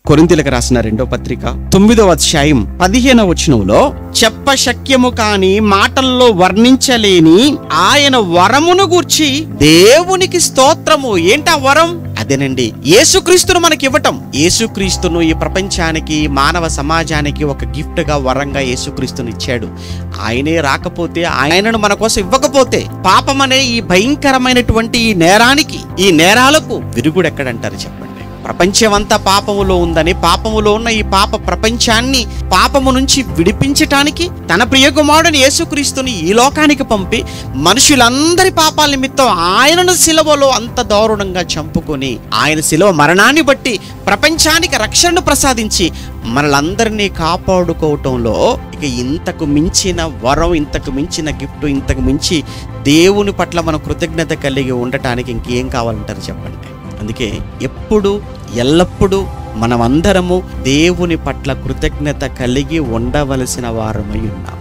కొరింథీయులకు రాసిన 2వ పత్రిక 9వ అధ్యాయం 15వ వచనంలో చెప్పశక్యము కాని మాటల్లో వర్ణించలేని ఆయన వరమును గూర్చి దేవునికి స్తోత్రము. ఏంటా వరం? అదేనండి, యేసుక్రీస్తును మనకి ఇవ్వటం. యేసుక్రీస్తును ఈ ప్రపంచానికి, మానవ సమాజానికి ఒక గిఫ్ట్ గా, వరంగా యేసుక్రీస్తుని ఇచ్చాడు. ఆయనే రాకపోతే, ఆయనను మన కోసం ఇవ్వకపోతే, పాపమనే ఈ భయంకరమైనటువంటి ఈ నేరానికి, ఈ నేరాలకు విరుగుడు ఎక్కడంటారు చెప్పండి? ప్రపంచమంతా పాపములో ఉందని, పాపములో ఉన్న ఈ పాప ప్రపంచాన్ని పాపము నుంచి విడిపించటానికి తన ప్రియకుమారుడైన యేసుక్రీస్తుని ఈ లోకానికి పంపి మనుషులందరి పాపాల నిమిత్తం ఆయనను సిలువలో అంత దారుణంగా చంపుకొని, ఆయన సిలువ మరణాన్ని బట్టి ప్రపంచానికి రక్షణను ప్రసాదించి మనలందరినీ కాపాడుకోవటంలో ఇక ఇంతకు మించిన వరం, ఇంతకు మించిన గిఫ్ట్, ఇంతకు మించి దేవుని పట్ల మనం కృతజ్ఞత కలిగి ఉండటానికి ఇంకేం కావాలంటారు చెప్పండి? అందుకే ఎప్పుడు ఎల్లప్పుడూ మనమందరము దేవుని పట్ల కృతజ్ఞత కలిగి ఉండవలసిన వారమై ఉన్నాం.